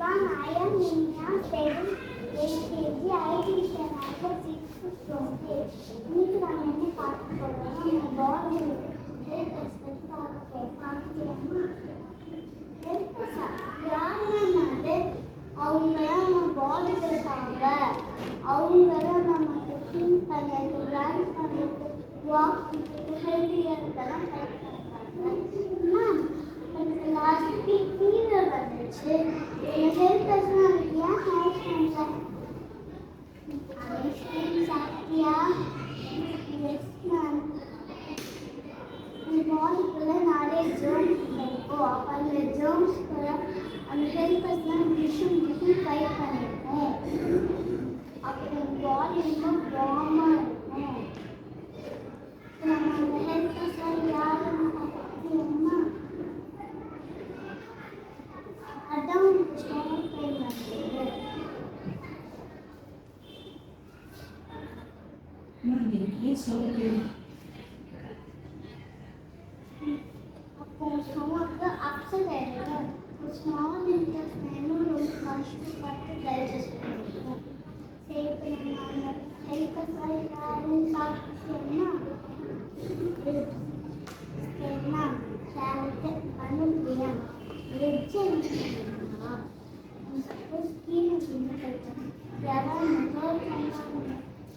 everyone. I am Nina, 7 8 kg. I will share our 6 from here. இன்னைக்கு நாம என்ன பார்க்க போறோம்னா நம்ம பாடி ஹெல்த் எக்ஸ்பெக்ட் பார்க்கலாமா ஹெல்த் யாருன்னா அவங்க நம்ம பாடியில் இருக்காங்க அவங்க நம்ம குக்கிங் பண்ணுறது ரைஸ் பண்ணுறது வாக் ஹெல்த்தியாக இருக்கலாம் ஹெல்ப் பண்ணுறாங்க எனக்கு லாஸ்ட் வீக் ஃபீவர் வந்துச்சு என் ஹெல்த் பர்சனாலிட்டி ஏன் ஹெல்ப் பண்ணுறேன் சாப்பிட்டியா எஸ் மேம் என் பாடிக்குள்ளே நிறைய ஜோம்ஸ் இருக்கும் அப்போ அந்த ஜோம்ஸ்க்குள்ள அந்த ஹெல்த் பர்சனாலிட்டி மிஷின் ட்ரை பண்ணியிருக்கேன் அப்போ என் பாடி ரொம்ப வார்மாக இருக்கும் நம்ம அந்த ஹெல்த் பர்சனாலிட்டி யாருன்னு பார்த்தியோம்னா அதான் உங்களுக்கு ஸ்டொமக் பெயின் வருது அப்போ ஸ்டொமக்கு அப்செட் ஆகிடும் ஸ்மால் இன்டெஸ்டைனும் ரொம்ப கஷ்டப்பட்டு டைஜஸ்ட் பண்ணிடுவோம் சரி இப்போ நம்ம ஹெல்த் பர்சனாலிட்டி சாப்பிட்டோம்னா சரிண்ணா கேரட் அனுப்பியா வெஜ் சப்போஸ் கீழே யாராவது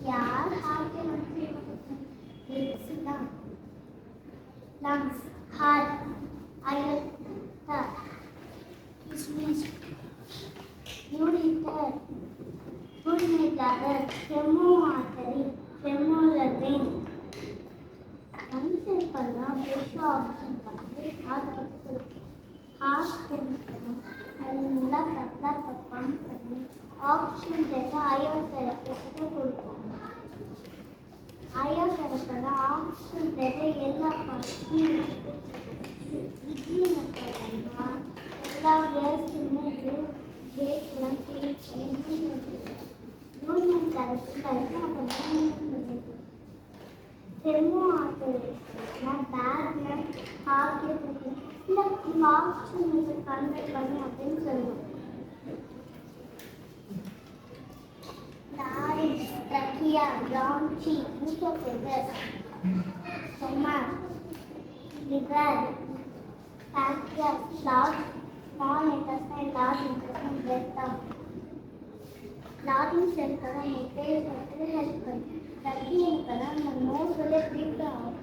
யார் ஹார்ட் வெஜ் தான் லங்ஸ் ஹார்ட் அயல் கிஸ்மிஸ் யூரிட்டர் குடிநீர் செம்மோ ஆர்டரி செம்மோலரின் கன்செப்டெல்லாம் ஃப்ரெஷ் ஆப்ஷன் பண்ணி ஹார்ட் பண்ணணும் நல்லா கரெக்டாக பம்ப் பண்ணி ஆக்சிஜன் சேர்த்து அயன் தெரப்பிக்கு கொடுப்போம் அயன் தெரப்பில் ஆக்சிஜன் சேர்த்து எல்லா பார்ட்டும் இட்லி பார்த்தோம்னா எல்லா வேஸ்ட்டுமே வேஸ்ட்லாம் கிளீன் யூனியன் தெரப்பி கழித்து அப்புறம் செம்மோ ஆர்டரினா பேட்ல ஹார்ட் இல்லை ஆக்சிஜன் கன்வெர்ட் பண்ணி அப்படின்னு சொல்லுவோம் trachea, bronchi, esophagus, stomach, liver, pancreas, large, small intestine, large intestine, rectum. Large செல்களை மெட்டேஜ் ஹெல்ப் பண்ணும் trachea நம்ம நோஸ்ல ப்ரீத் ஆகும்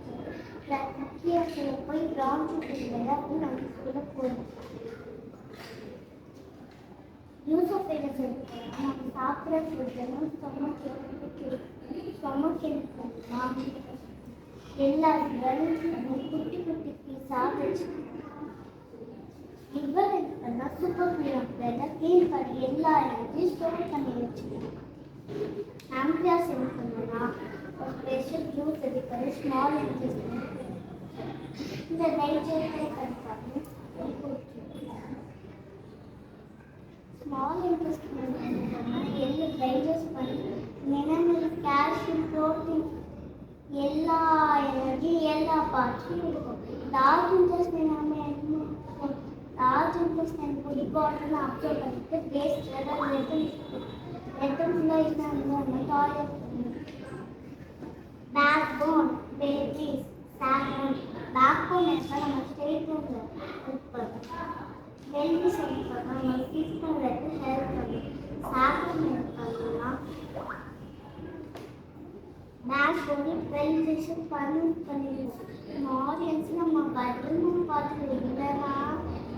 trachea போய் bronchi அப்படின்னு நம்ம சொல்லக்கூடும் யூசோஃபேகஸ் நம்ம சாப்பிட்ற ஃபுட்டெல்லாம் ஸ்டொமக் எல்லா குட்டி குட்டி பீஸாக வச்சு லிவர் இருக்குன்னா சூப்பர் பிளட் க்ளீன் பண்ணி எல்லா எனர்ஜியும் ஸ்டோர் பண்ணி வச்சுக்கலாம் பேங்க்ரியாஸ் என்ன பண்ணனா ஒரு ஸ்பெஷல் ஜூஸ் எடுக்கிறது ஸ்மால் இன்டெஸ்டைன் இந்த டைஜஸ்டே பண்ணிப்பாங்க ஸ்மால் இன்டெஸ்டைன் எல்லாம் டைஜஸ்ட் பண்ணி மினரல் கால்சியம் ப்ரோட்டீன் எல்லா எனர்ஜியும் எல்லா பார்ட்ஸும் இருக்கும் லார்ஜ் இன்டெஸ்டைன் நம்ம என்ன லார்ஜ் இன்டெஸ்டைன் பொடி பாட்டில் அப்சர்வ் பண்ணிட்டு வேஸ்ட் ரெட்டம்ஸ்லாம் இருந்தாங்க டாய்லெட் பேக் போன் பேபிஸ் சாக்ரன் பேக் போன் எடுத்தால் நம்ம ஸ்டேட்மெண்ட்டில் ஹெல்ப் பண்ணுறோம் ஹெல்த் சென்டர் நம்ம ஃபிசிக்கல் ஹெல்ப் பண்ணும் சாக்ரன் எடுத்தாங்கன்னா பேக் போனி ப்ரெசன்டேஷன் பண்ணிடுவோம் நம்ம ஆடியன்ஸ் நம்ம பதிலும் பார்த்து இல்லைன்னா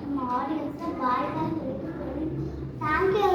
நம்ம ஆடியன்ஸை பாய் தான் சொல்லி தேங்க்யூ.